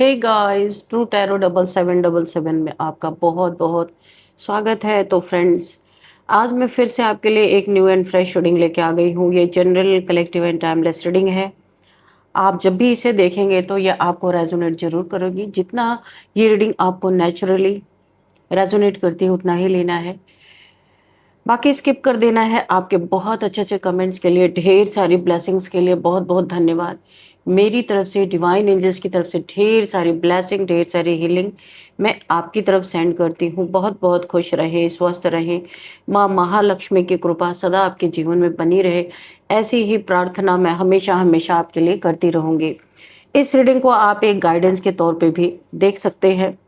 Hey guys, true tarot 7777 में आपका बहुत बहुत स्वागत है। तो फ्रेंड्स, आज मैं फिर से आपके लिए एक न्यू एंड फ्रेश रीडिंग लेके आ गई हूँ। ये general collective and timeless reading है। आप जब भी इसे देखेंगे तो ये आपको रेजोनेट जरूर करेगी। जितना ये रीडिंग आपको नेचुरली रेजोनेट करती है उतना ही लेना है, बाकी स्किप कर देना है। आपके बहुत अच्छे अच्छे कमेंट्स के लिए, ढेर सारी ब्लेसिंग्स के लिए बहुत बहुत धन्यवाद। मेरी तरफ से, डिवाइन एंजल्स की तरफ से ढेर सारी ब्लेसिंग, ढेर सारी हीलिंग मैं आपकी तरफ सेंड करती हूँ। बहुत बहुत खुश रहें, स्वस्थ रहें। माँ महालक्ष्मी की कृपा सदा आपके जीवन में बनी रहे, ऐसी ही प्रार्थना मैं हमेशा हमेशा आपके लिए करती रहूँगी। इस रीडिंग को आप एक गाइडेंस के तौर पे भी देख सकते हैं।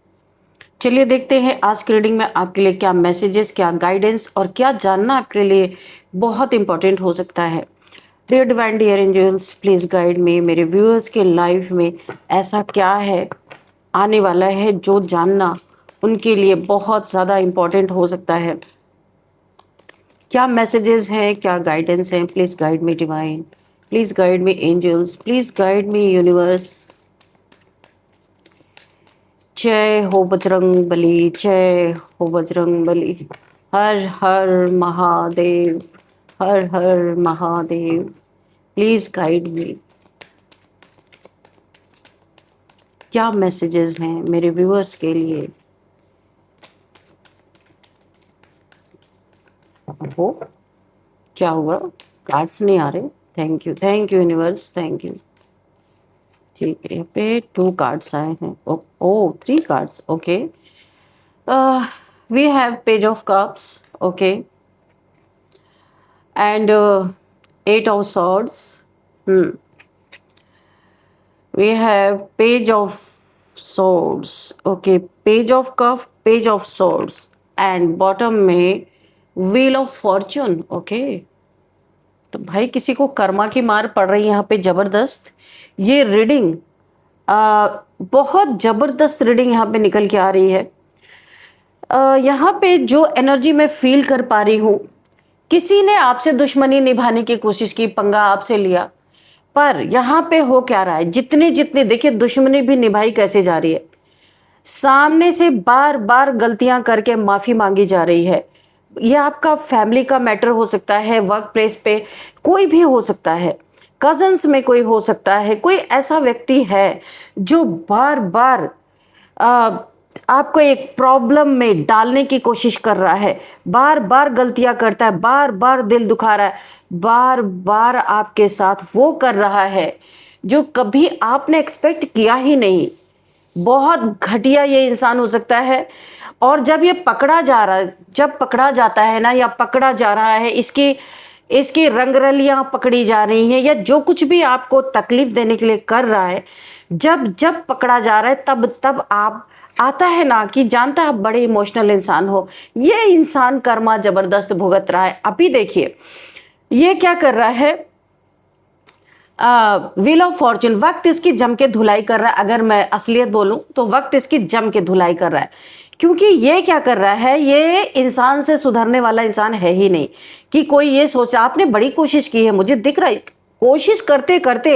चलिए देखते हैं आज की रीडिंग में आपके लिए क्या मैसेजेस, क्या गाइडेंस और क्या जानना आपके लिए बहुत इंपॉर्टेंट हो सकता है। Dear divine, dear angels, please guide me. मेरे व्यूअर्स के लाइफ में ऐसा क्या है आने वाला है जो जानना उनके लिए बहुत ज़्यादा इम्पोर्टेंट हो सकता है। क्या मैसेजेस हैं, क्या गाइडेंस हैं। Please guide me divine, please guide me angels, please guide me universe. जय हो बजरंग बली, जय हो बजरंग बली। हर हर महादेव, हर हर महादेव। Please guide me. क्या मैसेजेस हैं मेरे व्यूअर्स के लिए। हो क्या हुआ, कार्ड्स नहीं आ रहे। Thank you universe, thank you. ठीक है, यहाँ पे 2 कार्ड्स आए हैं। Oh 3 cards, okay. We have page of cups, okay, and 8 of swords. We have page of swords, okay, page of cup, page of swords, and bottom में wheel of fortune, okay। तो भाई किसी को कर्मा की मार पड़ रही है यहाँ पे जबरदस्त। ये रीडिंग बहुत जबरदस्त रीडिंग यहाँ पे निकल के आ रही है। यहाँ पे जो एनर्जी मैं फील कर पा रही हूँ, किसी ने आपसे दुश्मनी निभाने की कोशिश की, पंगा आपसे लिया, पर यहाँ पे हो क्या रहा है, जितने जितने देखिए दुश्मनी भी निभाई कैसे जा रही है। सामने से बार बार गलतियां करके माफी मांगी जा रही है। यह आपका फैमिली का मैटर हो सकता है, वर्क प्लेस पे कोई भी हो सकता है, कजन्स में कोई हो सकता है। कोई ऐसा व्यक्ति है जो बार बार आपको एक प्रॉब्लम में डालने की कोशिश कर रहा है, बार बार गलतियां करता है, बार बार दिल दुखा रहा है, बार बार आपके साथ वो कर रहा है जो कभी आपने एक्सपेक्ट किया ही नहीं। बहुत घटिया ये इंसान हो सकता है। और जब ये पकड़ा जा रहा है, जब पकड़ा जाता है ना, या पकड़ा जा रहा है, इसकी रंगरलियां पकड़ी जा रही हैं, या जो कुछ भी आपको तकलीफ देने के लिए कर रहा है, जब जब पकड़ा जा रहा है तब तब आप आता है ना कि जानता है आप बड़े इमोशनल इंसान हो। ये इंसान कर्मा जबरदस्त भुगत रहा है। अभी देखिए ये क्या कर रहा है, व्हील ऑफ फॉर्चून, वक्त इसकी जम के धुलाई कर रहा है। अगर मैं असलियत बोलूं तो वक्त इसकी जम के धुलाई कर रहा है, क्योंकि ये क्या कर रहा है, ये इंसान से सुधरने वाला इंसान है ही नहीं। कि कोई ये सोच, आपने बड़ी कोशिश की है, मुझे दिख रहा है, कोशिश करते करते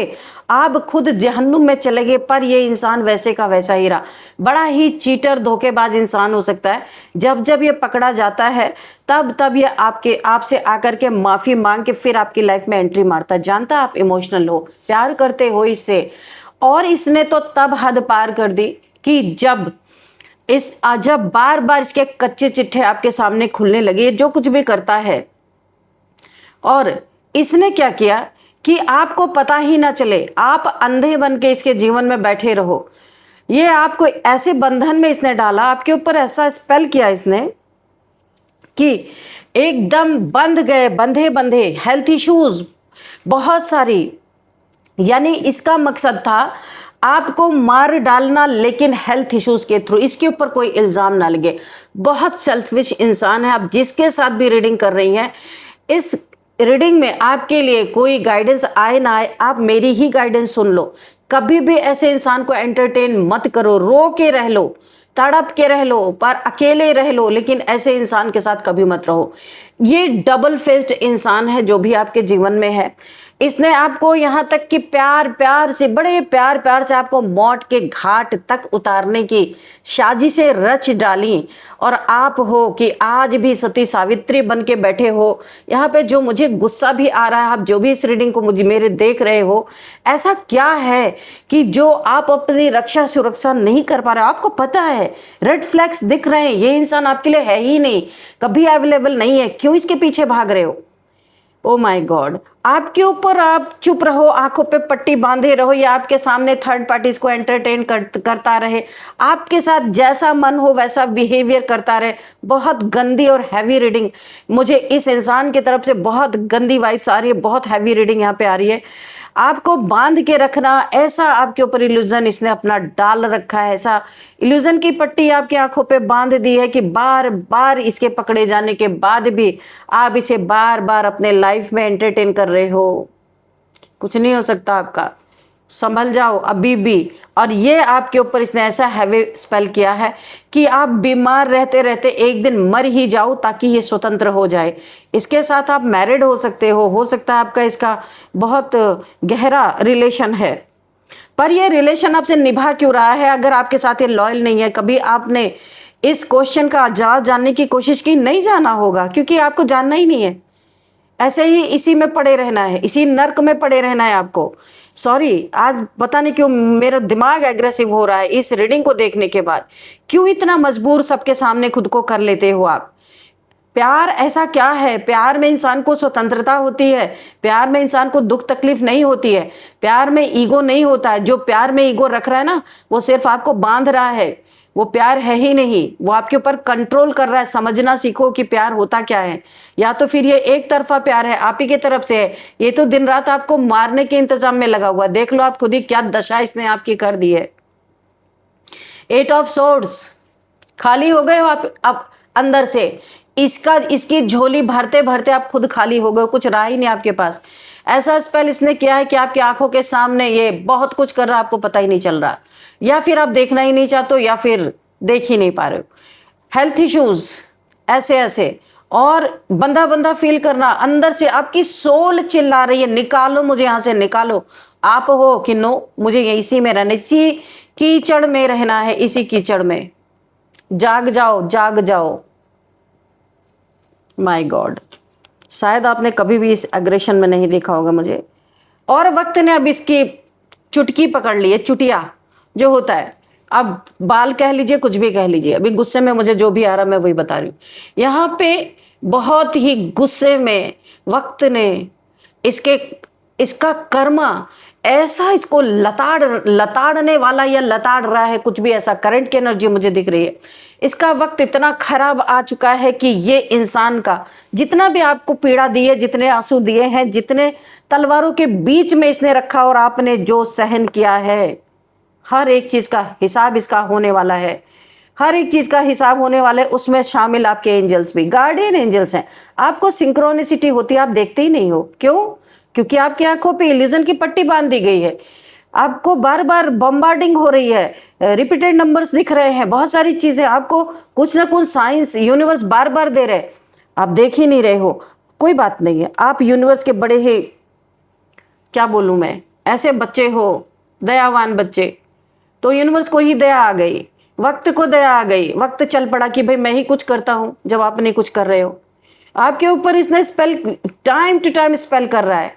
आप खुद जहन्नुम में चले गए, पर ये इंसान वैसे का वैसा ही रहा। बड़ा ही चीटर, धोखेबाज इंसान हो सकता है। जब जब ये पकड़ा जाता है तब तब ये आपसे आकर के माफ़ी मांग के फिर आपकी लाइफ में एंट्री मारता है। जानता आप इमोशनल हो, प्यार करते हो इससे। और इसने तो तब हद पार कर दी कि जब बार बार इसके कच्चे चिट्ठे आपके सामने खुलने लगे, जो कुछ भी करता है। और इसने क्या किया कि आपको पता ही ना चले, आप अंधे बन के इसके जीवन में बैठे रहो। ये आपको ऐसे बंधन में इसने डाला, आपके ऊपर ऐसा स्पेल किया इसने कि एकदम बंधे बंधे हेल्थ इश्यूज बहुत सारी। यानी इसका मकसद था आपको मार डालना, लेकिन हेल्थ इश्यूज के थ्रू। इसके ऊपर कोई इल्ज़ाम ना लगे। बहुत सेल्फिश इंसान है। आप जिसके साथ भी रीडिंग कर रही हैं, इस रीडिंग में आपके लिए कोई गाइडेंस आए ना आए, आप मेरी ही गाइडेंस सुन लो। कभी भी ऐसे इंसान को एंटरटेन मत करो। रो के रह लो, तड़प के रह लो, पर अकेले रह लो, लेकिन ऐसे इंसान के साथ कभी मत रहो। ये डबल फेस्ड इंसान है जो भी आपके जीवन में है। इसने आपको यहाँ तक कि प्यार प्यार से, बड़े प्यार प्यार से आपको मौत के घाट तक उतारने की साजिशें रच डाली। और आप हो कि आज भी सती सावित्री बन के बैठे हो। यहाँ पे जो मुझे गुस्सा भी आ रहा है, आप जो भी इस रीडिंग को मुझे मेरे देख रहे हो, ऐसा क्या है कि जो आप अपनी रक्षा सुरक्षा नहीं कर पा रहे हो? आपको पता है रेड फ्लैग्स दिख रहे हैं, ये इंसान आपके लिए है ही नहीं, कभी अवेलेबल नहीं है, क्यों इसके पीछे भाग रहे हो? ओ माय गॉड, आपके ऊपर आप चुप रहो, आंखों पे पट्टी बांधे रहो, या आपके सामने थर्ड पार्टीज को एंटरटेन करता रहे, आपके साथ जैसा मन हो वैसा बिहेवियर करता रहे। बहुत गंदी और हैवी रीडिंग मुझे इस इंसान की तरफ से, बहुत गंदी वाइब्स आ रही है, बहुत हैवी रीडिंग यहाँ पे आ रही है। आपको बांध के रखना, ऐसा आपके ऊपर इल्यूजन इसने अपना डाल रखा है, ऐसा इल्यूजन की पट्टी आपकी आंखों पे बांध दी है कि बार बार इसके पकड़े जाने के बाद भी आप इसे बार बार अपने लाइफ में एंटरटेन कर रहे हो। कुछ नहीं हो सकता आपका, संभल जाओ अभी भी। और ये आपके ऊपर इसने ऐसा हैवी स्पेल किया है कि आप बीमार रहते रहते एक दिन मर ही जाओ ताकि ये स्वतंत्र हो जाए। इसके साथ आप मैरिड हो सकते हो सकता है आपका इसका बहुत गहरा रिलेशन है, पर ये रिलेशन आपसे निभा क्यों रहा है? अगर आपके साथ ये लॉयल नहीं है, कभी आपने इस क्वेश्चन का जवाब जानने की कोशिश की? नहीं जाना होगा, क्योंकि आपको जानना ही नहीं है। ऐसे ही इसी में पड़े रहना है, इसी नर्क में पड़े रहना है आपको। सॉरी, आज पता नहीं क्यों मेरा दिमाग एग्रेसिव हो रहा है इस रीडिंग को देखने के बाद। क्यों इतना मजबूर सबके सामने खुद को कर लेते हो आप? प्यार ऐसा क्या है? प्यार में इंसान को स्वतंत्रता होती है, प्यार में इंसान को दुख तकलीफ नहीं होती है, प्यार में ईगो नहीं होता है। जो प्यार में ईगो रख रहा है ना, वो सिर्फ आपको बांध रहा है, वो प्यार है ही नहीं, वो आपके ऊपर कंट्रोल कर रहा है। समझना सीखो कि प्यार होता क्या है। या तो फिर ये एक तरफा प्यार है, आप ही की तरफ से है, ये तो दिन रात आपको मारने के इंतजाम में लगा हुआ। देख लो आप खुद ही क्या दशा इसने आपकी कर दी है। 8 ऑफ सोर्ड्स, खाली हो गए हो आप अंदर से। इसकी झोली भरते भरते आप खुद खाली हो गए, कुछ रहा ही नहीं आपके पास। ऐसा स्पेल इसने किया है कि आपकी आंखों के सामने ये बहुत कुछ कर रहा है, आपको पता ही नहीं चल रहा, या फिर आप देखना ही नहीं चाहते हो, या फिर देख ही नहीं पा रहे हो। हेल्थ इश्यूज ऐसे ऐसे, और बंधा बंधा फील करना अंदर से, आपकी सोल चिल्ला रही है निकालो मुझे यहां से, निकालो। आप हो कि नो, मुझे इसी में रहना, इसी कीचड़ में रहना है, इसी कीचड़ में। जाग जाओ, जाग जाओ। माय गॉड, शायद आपने कभी भी इस एग्रेशन में नहीं देखा होगा मुझे। और वक्त ने अब इसकी चुटकी पकड़ ली है, चुटिया जो होता है, अब बाल कह लीजिए, कुछ भी कह लीजिए। अभी गुस्से में मुझे जो भी आ रहा मैं वही बता रही हूँ। यहाँ पे बहुत ही गुस्से में वक्त ने इसका कर्मा ऐसा इसको लताड़ने वाला या लताड़ रहा है, कुछ भी ऐसा करंट की एनर्जी मुझे दिख रही है। इसका वक्त इतना खराब आ चुका है कि ये इंसान का जितना भी आपको पीड़ा दी है, जितने आंसू दिए हैं, जितने तलवारों के बीच में इसने रखा और आपने जो सहन किया है, हर एक चीज का हिसाब इसका होने वाला है। हर एक चीज का हिसाब होने वाला है, उसमें शामिल आपके एंजल्स भी, गार्डियन एंजल्स हैं। आपको सिंक्रोनिसिटी होती है, आप देखते ही नहीं हो। क्यों? क्योंकि आपकी आंखों पे इल्यूजन की पट्टी बांध दी गई है। आपको बार बार बम्बार्डिंग हो रही है, रिपीटेड नंबर्स दिख रहे हैं, बहुत सारी चीजें आपको कुछ ना कुछ साइंस यूनिवर्स बार बार दे रहे हैं, आप देख ही नहीं रहे हो। कोई बात नहीं है, आप यूनिवर्स के बड़े ही, क्या बोलूं मैं, ऐसे बच्चे हो, दयावान बच्चे। तो यूनिवर्स को ही दया आ गई, वक्त को दया आ गई, वक्त चल पड़ा कि भाई मैं ही कुछ करता हूं जब आप नहीं कुछ कर रहे हो। आपके ऊपर इसने spell time to time spell कर रहा है,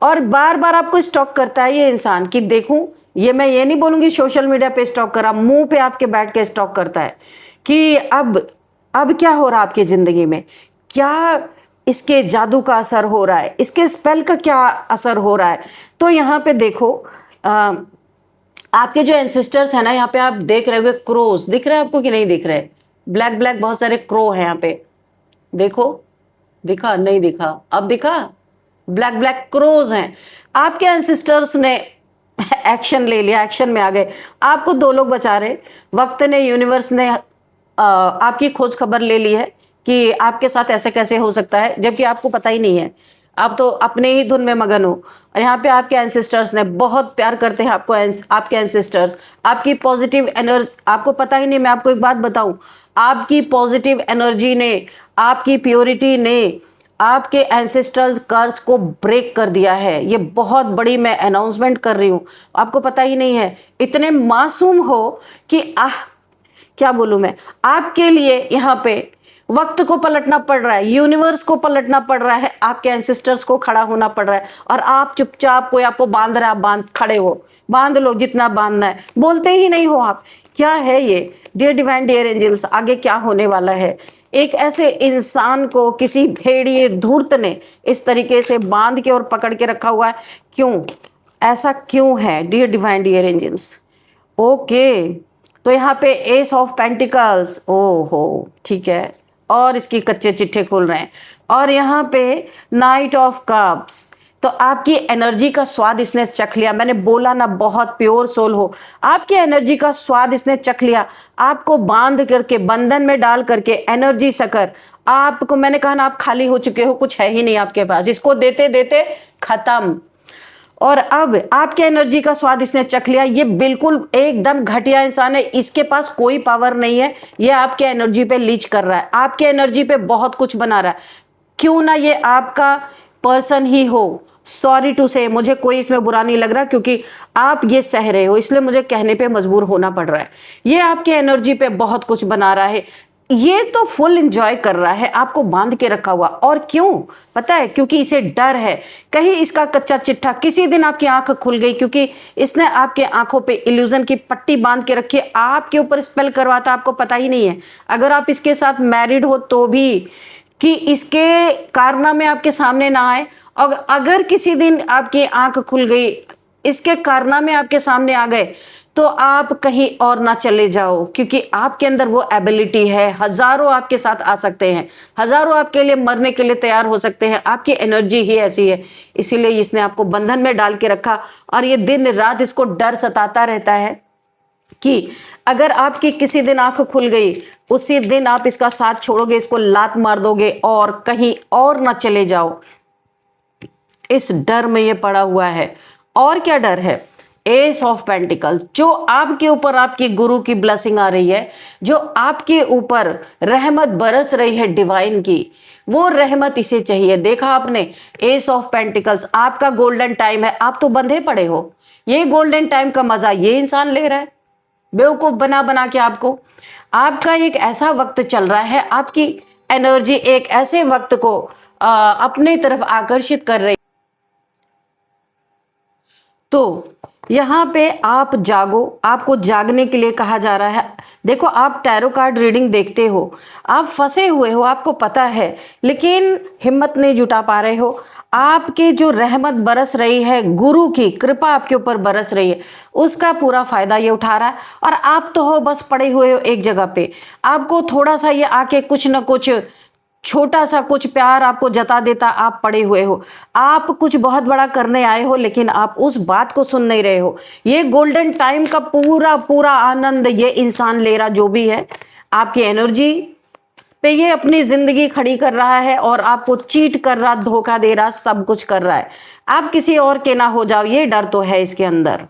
और बार बार आपको स्टॉक करता है ये इंसान कि देखूं, ये मैं ये नहीं बोलूंगी सोशल मीडिया पे स्टॉक करा, मुंह पे आपके बैठ के स्टॉक करता है कि अब क्या हो रहा है आपकी जिंदगी में, क्या इसके जादू का असर हो रहा है, इसके स्पेल का क्या असर हो रहा है। तो यहाँ पे देखो, आपके जो एंसेस्टर्स है ना, यहाँ पे आप देख रहे होगे क्रोस, दिख रहे हैं आपको कि नहीं दिख रहे? ब्लैक ब्लैक बहुत सारे क्रो है यहाँ पे, देखो, दिखा नहीं दिखा? अब दिखा? ब्लैक ब्लैक क्रोज हैं। आपके एंसेस्टर्स ने एक्शन ले लिया, एक्शन में आ गए, आपको 2 लोग बचा रहे। वक्त ने, यूनिवर्स ने आपकी खोज खबर ले ली है कि आपके साथ ऐसे कैसे हो सकता है, जबकि आपको पता ही नहीं है, आप तो अपने ही धुन में मगन हो। और यहाँ पे आपके एंसेस्टर्स ने, बहुत प्यार करते हैं आपको आपके एंसेस्टर्स, आपकी पॉजिटिव एनर्जी, आपको पता ही नहीं। मैं आपको एक बात बताऊं, आपकी पॉजिटिव एनर्जी ने, आपकी प्योरिटी ने, आपके एंसेस्ट्रल कर्स को ब्रेक कर दिया है। ये बहुत बड़ी मैं अनाउंसमेंट कर रही हूँ, आपको पता ही नहीं है। इतने मासूम हो कि क्या बोलूँ मैं, आपके लिए यहाँ पे वक्त को पलटना पड़ रहा है, यूनिवर्स को पलटना पड़ रहा है, आपके एंसेस्टर्स को खड़ा होना पड़ रहा है, और आप चुपचाप, कोई आपको बांध रहा है, आप खड़े हो, बांध लो जितना बांधना है, बोलते ही नहीं हो आप। क्या है ये डियर डिवाइन डियर एंजल्स, आगे क्या होने वाला है? एक ऐसे इंसान को किसी भेड़िए धूर्त ने इस तरीके से बांध के और पकड़ के रखा हुआ है। क्यों, ऐसा क्यों है dear divine dear angels? Okay, तो यहाँ पे एस ऑफ पेंटिकल्स, ओहो ठीक है, और इसकी कच्चे चिट्ठे खुल रहे हैं, और यहाँ पे नाइट ऑफ कप्स। तो आपकी एनर्जी का स्वाद इसने चख लिया। मैंने बोला ना, बहुत प्योर सोल हो, आपकी एनर्जी का स्वाद इसने चख लिया। आपको बांध करके, बंधन में डाल करके, एनर्जी सकर आपको, मैंने कहा ना, आप खाली हो चुके हो, कुछ है ही नहीं आपके पास, इसको देते देते खत्म। और अब आपके एनर्जी का स्वाद इसने चख लिया। ये बिल्कुल एकदम घटिया इंसान है, इसके पास कोई पावर नहीं है, ये आपके एनर्जी पे लीच कर रहा है, आपके एनर्जी पे बहुत कुछ बना रहा है। क्यों ना ये आपका पर्सन ही हो, सॉरी टू से, मुझे कोई इसमें बुरा नहीं लग रहा, क्योंकि आप ये सह रहे हो, इसलिए मुझे कहने पे मजबूर होना पड़ रहा है। ये आपके एनर्जी पे बहुत कुछ बना रहा है, ये तो फुल एंजॉय कर रहा है आपको बांध के रखा हुआ। और क्यों पता है? क्योंकि इसे डर है, कहीं इसका कच्चा चिट्ठा किसी दिन आपकी आंख खुल गई, क्योंकि इसने आपके आंखों पे इल्यूजन की पट्टी बांध के रखी है, आपके ऊपर स्पेल करवाता, आपको पता ही नहीं है। अगर आप इसके साथ मैरिड हो तो भी, कि इसके कारनामे आपके सामने ना आए, और अगर किसी दिन आपकी आंख खुल गई, इसके कारनामे आपके सामने आ गए, तो आप कहीं और ना चले जाओ, क्योंकि आपके अंदर वो एबिलिटी है। हजारों आपके साथ आ सकते हैं, हजारों आपके लिए मरने के लिए तैयार हो सकते हैं, आपकी एनर्जी ही ऐसी है। इसीलिए इसने आपको बंधन में डाल के रखा, और ये दिन रात इसको डर सताता रहता है कि अगर आपकी किसी दिन आंख खुल गई, उसी दिन आप इसका साथ छोड़ोगे, इसको लात मार दोगे और कहीं और ना चले जाओ। इस डर में ये पड़ा हुआ है। और क्या डर है? एस ऑफ पेंटिकल, जो आपके ऊपर आपकी गुरु की ब्लेसिंग आ रही है, जो आपके ऊपर रहमत बरस रही है डिवाइन की, वो रहमत इसे चाहिए। देखा आपने, एस ऑफ पेंटिकल्स, आपका गोल्डन टाइम है, आप तो बंधे पड़े हो। ये गोल्डन टाइम का मजा ये इंसान ले रहा है, बेवकूफ बना बना के आपको। आपका एक ऐसा वक्त चल रहा है, आपकी एनर्जी एक ऐसे वक्त को अपने तरफ आकर्षित कर रही। तो यहाँ पे आप जागो, आपको जागने के लिए कहा जा रहा है। देखो, आप टैरो कार्ड रीडिंग देखते हो, आप फंसे हुए हो, आपको पता है, लेकिन हिम्मत नहीं जुटा पा रहे हो। आपके जो रहमत बरस रही है, गुरु की कृपा आपके ऊपर बरस रही है, उसका पूरा फायदा ये उठा रहा है। और आप तो हो बस पड़े हुए हो एक जगह पे, आपको थोड़ा सा ये आके कुछ ना कुछ छोटा सा कुछ प्यार आपको जता देता, आप पड़े हुए हो। आप कुछ बहुत बड़ा करने आए हो, लेकिन आप उस बात को सुन नहीं रहे हो। ये गोल्डन टाइम का पूरा पूरा आनंद ये इंसान ले रहा, जो भी है आपकी एनर्जी पे ये अपनी जिंदगी खड़ी कर रहा है, और आपको चीट कर रहा, धोखा दे रहा, सब कुछ कर रहा है। आप किसी और के ना हो जाओ, ये डर तो है इसके अंदर।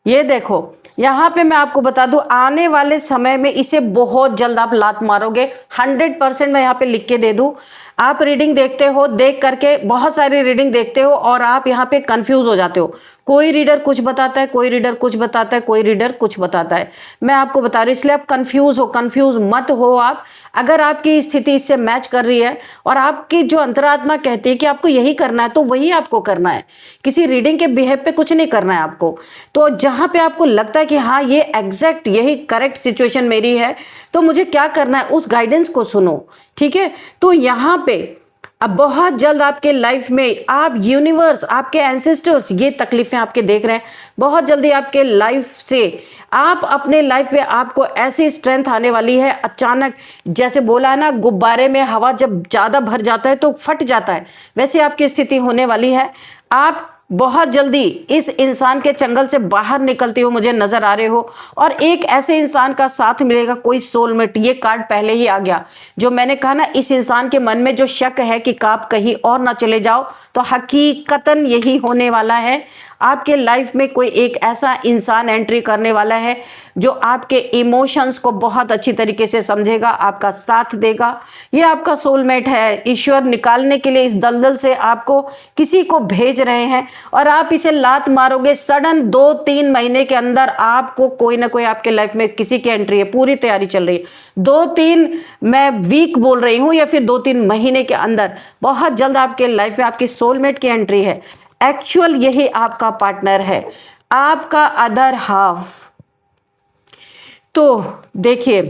ये देखो, यहाँ पे मैं आपको बता दूं, आने वाले समय में इसे बहुत जल्द आप लात मारोगे, 100% मैं यहाँ पे लिख के दे दूं। आप रीडिंग देखते हो, देख करके बहुत सारी रीडिंग देखते हो, और आप यहाँ पे कंफ्यूज हो जाते हो। कोई रीडर कुछ बताता है, कोई रीडर कुछ बताता है, कोई रीडर कुछ बताता है। मैं आपको बता रही हूँ, इसलिए आप कंफ्यूज हो, कंफ्यूज मत हो आप। अगर आपकी स्थिति इससे मैच कर रही है, और आपकी जो अंतरात्मा कहती है कि आपको यही करना है, तो वही आपको करना है। किसी रीडिंग के बिहेव पे कुछ नहीं करना है आपको। तो जहाँ पे आपको लगता है कि हाँ, ये एग्जैक्ट यही करेक्ट सिचुएशन मेरी है, तो मुझे क्या करना है, उस गाइडेंस को सुनो, ठीक है। तो यहाँ पे अब बहुत जल्द आपके लाइफ में आप, यूनिवर्स, आपके एंसेस्टर्स, ये तकलीफें आपके देख रहे हैं, बहुत जल्दी आपके लाइफ से आप अपने लाइफ में आपको ऐसी स्ट्रेंथ आने वाली है अचानक। जैसे बोला है ना, गुब्बारे में हवा जब ज़्यादा भर जाता है तो फट जाता है, वैसे आपकी स्थिति होने वाली है। आप बहुत जल्दी इस इंसान के चंगल से बाहर निकलते हो, मुझे नजर आ रहे हो, और एक ऐसे इंसान का साथ मिलेगा, कोई सोलमेट। ये कार्ड पहले ही आ गया, जो मैंने कहा ना, इस इंसान के मन में जो शक है कि आप कहीं और ना चले जाओ, तो हकीकतन यही होने वाला है। आपके लाइफ में कोई एक ऐसा इंसान एंट्री करने वाला है जो आपके इमोशंस को बहुत अच्छी तरीके से समझेगा, आपका साथ देगा। ये आपका सोलमेट है। ईश्वर निकालने के लिए इस दलदल से आपको किसी को भेज रहे हैं और आप इसे लात मारोगे। सडन 2-3 महीने के अंदर आपको कोई ना कोई आपके लाइफ में किसी की एंट्री है, पूरी तैयारी चल रही है। 2-3 मैं वीक बोल रही हूं या फिर 2-3 महीने के अंदर बहुत जल्द आपके लाइफ में आपकी सोलमेट की एंट्री है। एक्चुअल यही आपका पार्टनर है, आपका अदर हाफ। तो देखिए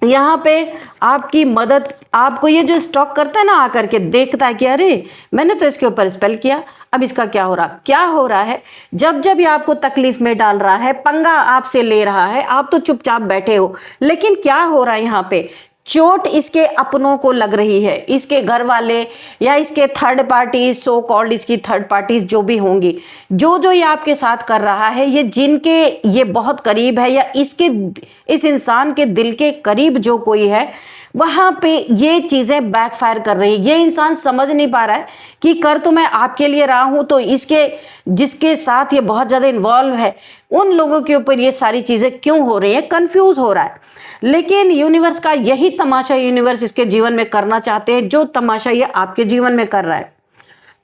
यहाँ पे आपकी मदद, आपको ये जो स्टॉक करता है ना, आकर के देखता है कि अरे मैंने तो इसके ऊपर स्पेल किया, अब इसका क्या हो रहा है। जब जब ये आपको तकलीफ में डाल रहा है, पंगा आपसे ले रहा है, आप तो चुपचाप बैठे हो, लेकिन क्या हो रहा है यहाँ पे, चोट इसके अपनों को लग रही है, इसके घर वाले या इसके थर्ड पार्टी, सो कॉल्ड इसकी थर्ड पार्टीज जो भी होंगी, जो ये आपके साथ कर रहा है, ये जिनके ये बहुत करीब है या इस इंसान के दिल के करीब जो कोई है, वहां पे ये चीजें बैकफायर कर रही है। ये इंसान समझ नहीं पा रहा है कि कर तो मैं आपके लिए रहा हूं, तो इसके जिसके साथ ये बहुत ज्यादा इन्वॉल्व है उन लोगों के ऊपर ये सारी चीजें क्यों हो रही है, कंफ्यूज हो रहा है। लेकिन यूनिवर्स का यही तमाशा यूनिवर्स इसके जीवन में करना चाहते हैं, जो तमाशा ये आपके जीवन में कर रहा है।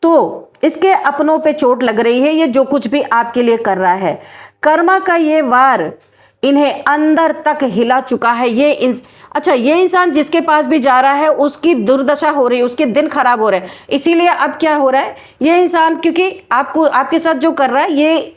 तो इसके अपनों पे चोट लग रही है, ये जो कुछ भी आपके लिए कर रहा है, कर्मा का ये वार इन्हें अंदर तक हिला चुका है। अच्छा, ये इंसान जिसके पास भी जा रहा है उसकी दुर्दशा हो रही है, उसके दिन खराब हो रहे हैं। इसीलिए अब क्या हो रहा है, ये इंसान क्योंकि आपके साथ जो कर रहा है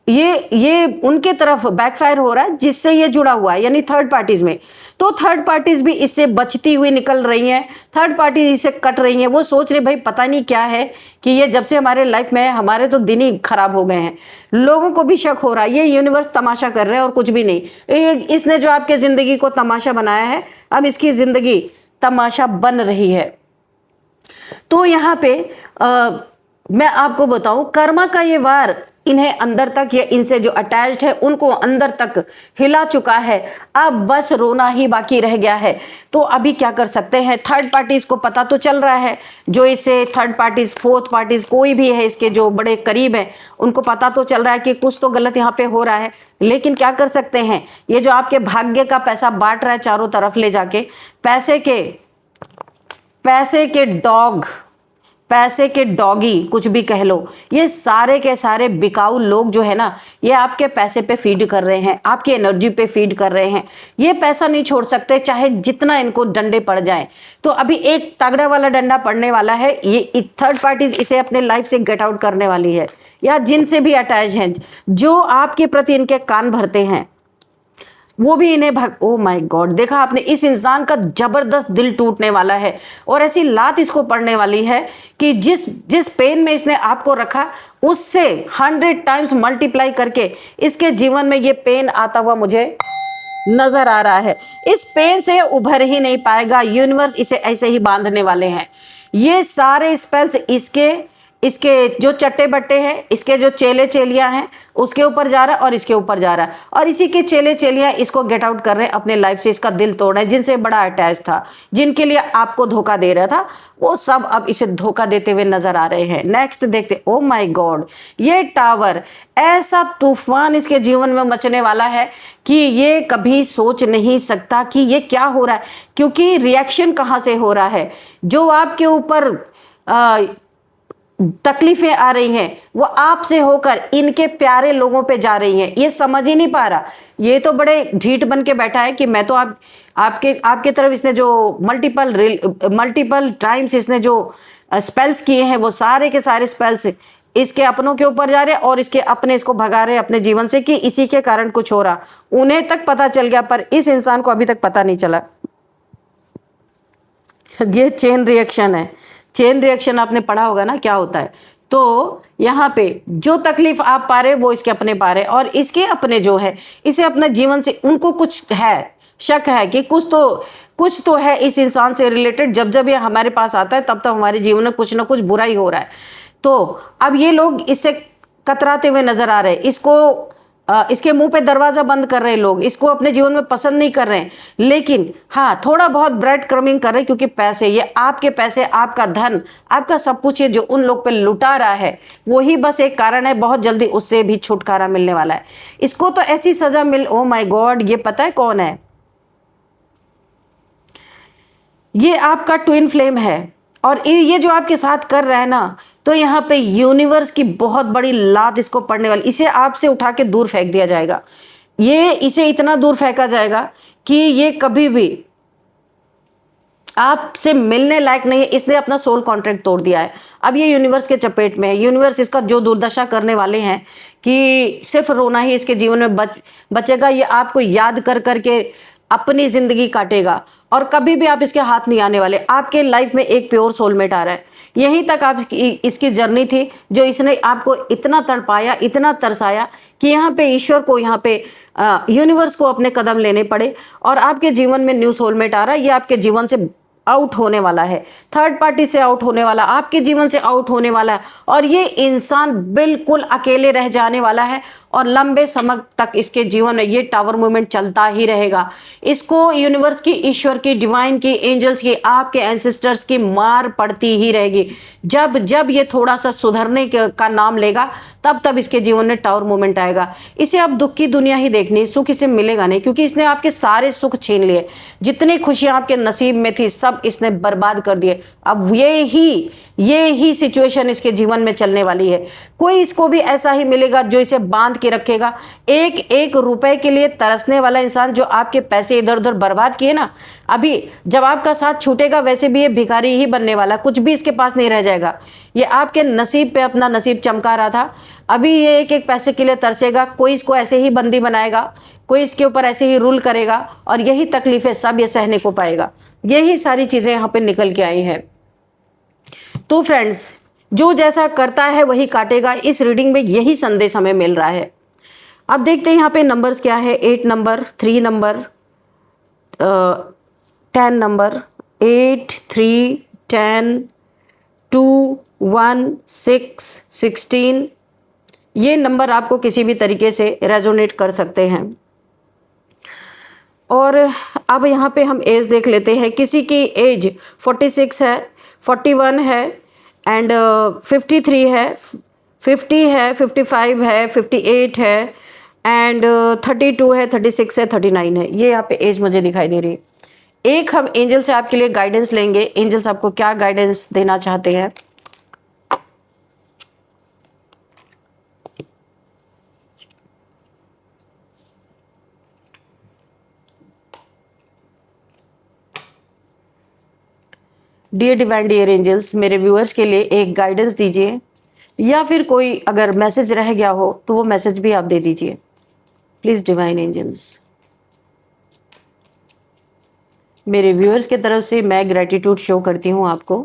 ये उनके तरफ बैकफायर हो रहा है, जिससे ये जुड़ा हुआ है, यानी थर्ड पार्टीज में। तो थर्ड पार्टीज भी इससे बचती हुई निकल रही हैं, थर्ड पार्टीज इससे कट रही हैं। वो सोच रहे भाई पता नहीं क्या है कि ये जब से हमारे लाइफ में है, हमारे तो दिन ही खराब हो गए हैं। लोगों को भी शक हो रहा है ये यूनिवर्स तमाशा कर रहे हैं और कुछ भी नहीं। इसने जो आपके जिंदगी को तमाशा बनाया है, अब इसकी जिंदगी तमाशा बन रही है। तो यहाँ पे मैं आपको बताऊं, कर्मा का ये वार इन्हें अंदर तक, या इनसे जो अटैच्ड है उनको अंदर तक हिला चुका है। अब बस रोना ही बाकी रह गया है। तो अभी क्या कर सकते हैं, थर्ड पार्टीज को पता तो चल रहा है, जो इसे थर्ड पार्टीज, फोर्थ पार्टीज कोई भी है इसके जो बड़े करीब है, उनको पता तो चल रहा है कि कुछ तो गलत यहाँ पे हो रहा है। लेकिन क्या कर सकते हैं, ये जो आपके भाग्य का पैसा बांट रहा है चारों तरफ ले जाके, पैसे के डॉगी कुछ भी कह लो, ये सारे के सारे बिकाऊ लोग जो है ना, ये आपके पैसे पे फीड कर रहे हैं, आपकी एनर्जी पे फीड कर रहे हैं। ये पैसा नहीं छोड़ सकते, चाहे जितना इनको डंडे पड़ जाएं। तो अभी एक तगड़ा वाला डंडा पड़ने वाला है, ये थर्ड पार्टीज इसे अपने लाइफ से गेट आउट करने वाली है, या जिनसे भी अटैच हैं, जो आपके प्रति इनके कान भरते हैं, वो भी इन्हें ओ माय गॉड, देखा आपने, इस इंसान का जबरदस्त दिल टूटने वाला है और ऐसी लात इसको पड़ने वाली है कि जिस पेन में इसने आपको रखा उससे 100 टाइम्स मल्टीप्लाई करके इसके जीवन में ये पेन आता हुआ मुझे नजर आ रहा है। इस पेन से उभर ही नहीं पाएगा, यूनिवर्स इसे ऐसे ही बांधने वाले हैं। ये सारे स्पेल्स इसके जो चट्टे बट्टे हैं, इसके जो चेले चेलियां हैं, उसके ऊपर जा रहा है और इसके ऊपर जा रहा है, और इसी के चेले चेलियां इसको गेट आउट कर रहे हैं अपने लाइफ से, इसका दिल तोड़ रहे हैं। जिनसे बड़ा अटैच था, जिनके लिए आपको धोखा दे रहा था, वो सब अब इसे धोखा देते हुए नजर आ रहे हैं। नेक्स्ट देखते, ओ माय गॉड, ये टावर, ऐसा तूफान इसके जीवन में मचने वाला है कि ये कभी सोच नहीं सकता कि ये क्या हो रहा है, क्योंकि रिएक्शन कहाँ से हो रहा है। जो आपके ऊपर तकलीफें आ रही हैं, वो आपसे होकर इनके प्यारे लोगों पे जा रही हैं। ये समझ ही नहीं पा रहा, ये तो बड़े ढीठ बन के बैठा है कि मैं तो आपके तरफ इसने जो मल्टीपल टाइम्स इसने जो स्पेल्स किए हैं, वो सारे के सारे स्पेल्स इसके अपनों के ऊपर जा रहे हैं और इसके अपने इसको भगा रहे हैं अपने जीवन से कि इसी के कारण कुछ हो रहा। उन्हें तक पता चल गया, पर इस इंसान को अभी तक पता नहीं चला। ये चेन रिएक्शन है। चेन रिएक्शन आपने पढ़ा होगा ना, क्या होता है। तो यहाँ पे जो तकलीफ आप पा रहे वो इसके अपने पा रहे, और इसके अपने जो है, इसे अपने जीवन से उनको कुछ है, शक है कि कुछ तो है इस इंसान से रिलेटेड। जब ये हमारे पास आता है तब हमारे जीवन में कुछ ना कुछ बुरा ही हो रहा है। तो अब ये लोग इससे कतराते हुए नजर आ रहे हैं, इसको इसके मुंह पे दरवाजा बंद कर रहे हैं लोग, इसको अपने जीवन में पसंद नहीं कर रहे हैं, लेकिन हाँ थोड़ा बहुत ब्रेड क्रमिंग कर रहे हैं, क्योंकि पैसे, ये आपके पैसे, आपका धन, आपका सब कुछ ये जो उन लोग पे लुटा रहा है, वही बस एक कारण है, बहुत जल्दी उससे भी छुटकारा मिलने वाला है। इसको तो ऐसी सजा मिल, ओ माय गॉड, ये पता है कौन है? ये आपका ट्विन फ्लेम है, और ये जो आपके साथ कर रहा है ना, तो यहाँ पे यूनिवर्स की बहुत बड़ी लात इसको पड़ने वाली, इसे आपसे उठा के दूर फेंक दिया जाएगा। ये इसे इतना दूर फेंका जाएगा कि ये कभी भी आपसे मिलने लायक नहीं है। इसने अपना सोल कॉन्ट्रैक्ट तोड़ दिया है, अब ये यूनिवर्स के चपेट में है। यूनिवर्स इसका जो दुर्दशा करने वाले हैं कि सिर्फ रोना ही इसके जीवन में बचेगा। ये आपको याद कर करके अपनी जिंदगी काटेगा, और कभी भी आप इसके हाथ नहीं आने वाले। आपके लाइफ में एक प्योर सोलमेट आ रहा है, यहीं तक आप इसकी जर्नी थी, जो इसने आपको इतना तड़पाया, इतना तरसाया कि यहाँ पे ईश्वर को, यहाँ पे यूनिवर्स को अपने कदम लेने पड़े, और आपके जीवन में न्यू सोलमेट आ रहा है। ये आपके जीवन से आउट होने वाला है, थर्ड पार्टी से आउट होने वाला, आपके जीवन से आउट होने वाला है, और ये इंसान बिल्कुल अकेले रह जाने वाला है, और लंबे समय तक इसके जीवन में ये टावर मूवमेंट चलता ही रहेगा। इसको यूनिवर्स की, ईश्वर की, डिवाइन की, एंजल्स की, आपके एंसेस्टर्स की मार पड़ती ही रहेगी। जब जब ये थोड़ा सा सुधरने का नाम लेगा, तब तब इसके जीवन में टावर मूवमेंट आएगा। इसे अब दुख की दुनिया ही देखनी, सुख इसे मिलेगा नहीं, क्योंकि इसने आपके सारे सुख छीन लिए। जितनी खुशियां आपके नसीब में थी, सब इसने बर्बाद कर दिए। अब ये ही सिचुएशन इसके जीवन में चलने वाली है। कोई इसको भी ऐसा ही मिलेगा जो इसे बांध के रखेगा। एक एक रुपए के लिए तरसने वाला इंसान, जो आपके पैसे इधर उधर बर्बाद किए ना, अभी जब आपका साथ छूटेगा, वैसे भी ये भिखारी ही बनने वाला, कुछ भी इसके पास नहीं रह जाएगा। ये आपके नसीब पे अपना नसीब चमका रहा था, अभी ये एक एक पैसे के लिए तरसेगा। कोई इसको ऐसे ही बंदी बनाएगा, कोई इसके ऊपर ऐसे ही रूल करेगा, और यही तकलीफें सब ये सहने को पाएगा। यही सारी चीजें यहाँ पे निकल के आई हैं। तो फ्रेंड्स, जो जैसा करता है वही काटेगा, इस रीडिंग में यही संदेश हमें मिल रहा है। अब देखते हैं यहाँ पे नंबर्स क्या है। 8 नंबर, 3 नंबर, 10 नंबर, 8, 3, 10, 2, 1, 6, 16। ये नंबर आपको किसी भी तरीके से रेजोनेट कर सकते हैं। और अब यहाँ पे हम एज देख लेते हैं। किसी की एज 46 है, 41 है, एंड 53 है, 50 है, 55 है, 58 है, एंड 32 है, 36 है, 39 है। ये यहाँ पे एज मुझे दिखाई दे रही है। एक हम एंजल से आपके लिए गाइडेंस लेंगे, एंजल्स आपको क्या गाइडेंस देना चाहते हैं। डियर डिवाइन, डियर एंजल्स, मेरे व्यूअर्स के लिए एक गाइडेंस दीजिए, या फिर कोई अगर मैसेज रह गया हो तो वो मैसेज भी आप दे दीजिए, प्लीज़ डिवाइन एंजल्स। मेरे व्यूअर्स की तरफ से मैं ग्रेटिट्यूड शो करती हूँ आपको।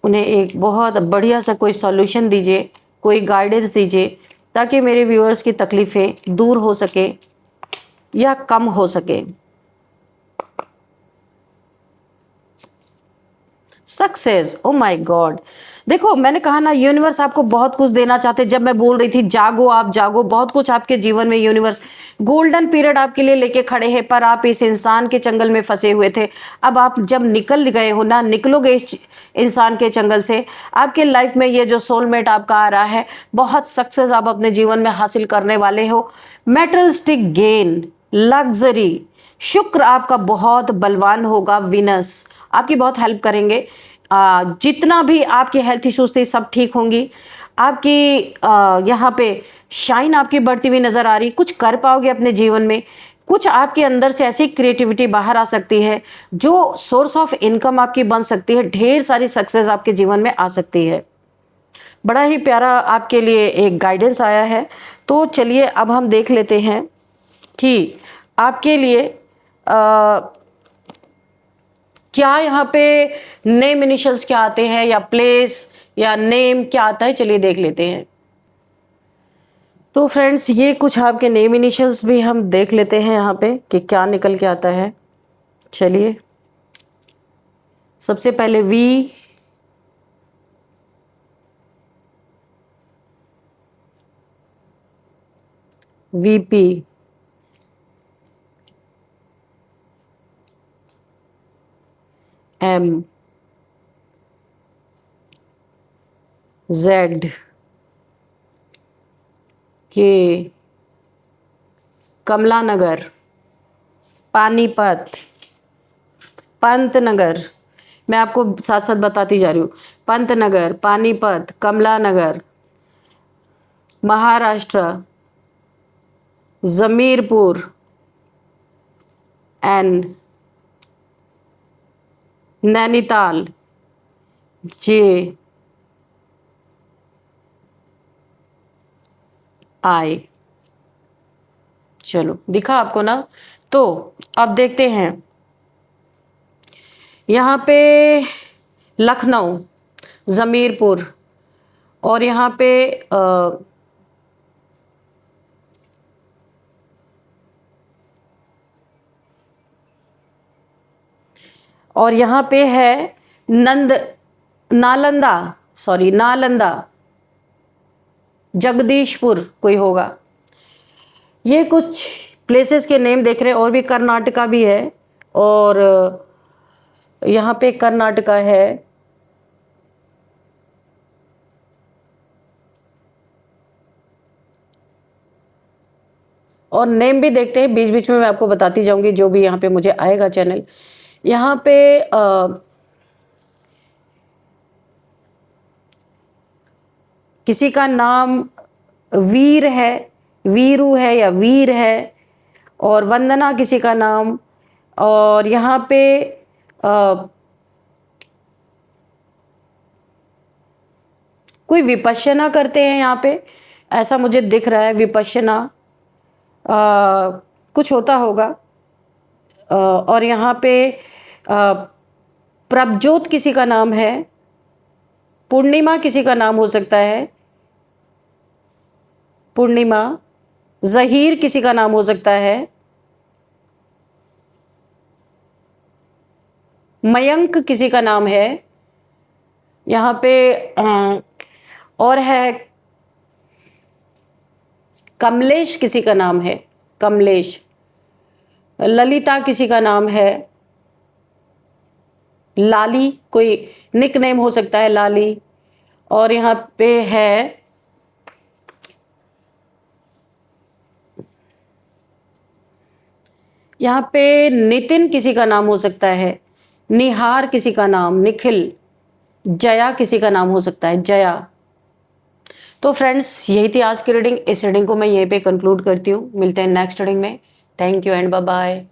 उन्हें एक बहुत बढ़िया सा कोई सॉल्यूशन दीजिए, कोई गाइडेंस दीजिए, ताकि मेरे व्यूअर्स की तकलीफ़ें दूर हो सके या कम हो सके। Success, oh my God. देखो, मैंने कहा ना, यूनिवर्स आपको बहुत कुछ देना चाहते। जब मैं बोल रही थी जागो, आप जागो, बहुत कुछ आपके जीवन में यूनिवर्स गोल्डन पीरियड आपके लिए लेके खड़े हैं, पर आप इस इंसान के चंगल में फंसे हुए थे। अब आप जब निकल गए हो ना, निकलोगे इस इंसान के चंगल से, आपके लाइफ में ये जो सोलमेट आपका आ रहा है, बहुत सक्सेस आप अपने जीवन में हासिल करने वाले हो। मेटलिस्टिक गेन, लग्जरी, शुक्र आपका बहुत बलवान होगा। विनस आपकी बहुत हेल्प करेंगे। जितना भी आपकी हेल्थ इश्यूज थी, सब ठीक होंगी। आपकी यहाँ पे शाइन आपकी बढ़ती हुई नज़र आ रही। कुछ कर पाओगे अपने जीवन में। कुछ आपके अंदर से ऐसी क्रिएटिविटी बाहर आ सकती है जो सोर्स ऑफ इनकम आपकी बन सकती है। ढेर सारी सक्सेस आपके जीवन में आ सकती है। बड़ा ही प्यारा आपके लिए एक गाइडेंस आया है। तो चलिए अब हम देख लेते हैं कि आपके लिए क्या यहाँ पे नेम इनिशियल्स क्या आते हैं, या प्लेस या नेम क्या आता है। चलिए देख लेते हैं। तो फ्रेंड्स, ये कुछ आपके नेम इनिशियल्स भी हम देख लेते हैं यहाँ पे कि क्या निकल के आता है। चलिए, सबसे पहले V, VP, M, Z, K, Kamla Nagar, Panipat, Pantnagar, मैं आपको साथ साथ बताती जा रही हूँ, पंतनगर, पानीपत, कमला नगर, Maharashtra, जमीरपुर, N, Nainital, J, I। चलो दिखा आपको ना। तो अब देखते हैं यहाँ पे लखनऊ, जमीरपुर, और यहाँ पे और यहाँ पे है नालंदा, सॉरी नालंदा, जगदीशपुर कोई होगा। ये कुछ प्लेसेस के नेम देख रहे हैं, और भी कर्नाटका भी है, और यहाँ पे कर्नाटका है, और नेम भी देखते हैं, बीच बीच में मैं आपको बताती जाऊंगी जो भी यहाँ पे मुझे आएगा चैनल। यहाँ पे किसी का नाम वीर है, वीरू है या वीर है, और वंदना किसी का नाम, और यहाँ पे कोई विपश्यना करते हैं यहाँ पे, ऐसा मुझे दिख रहा है, विपश्यना कुछ होता होगा। और यहाँ पे प्रभजोत किसी का नाम है, पूर्णिमा किसी का नाम हो सकता है, पूर्णिमा, जहीर किसी का नाम हो सकता है, मयंक किसी का नाम है यहाँ पे, और है कमलेश किसी का नाम है, कमलेश, ललिता किसी का नाम है, लाली कोई निक नेम हो सकता है, लाली, और यहाँ पे है यहाँ पे नितिन किसी का नाम हो सकता है, निहार किसी का नाम, निखिल, जया किसी का नाम हो सकता है, जया। तो फ्रेंड्स यही थी आज की रीडिंग। इस रीडिंग को मैं यहीं पे कंक्लूड करती हूँ। मिलते हैं नेक्स्ट रीडिंग में। Thank you and bye bye.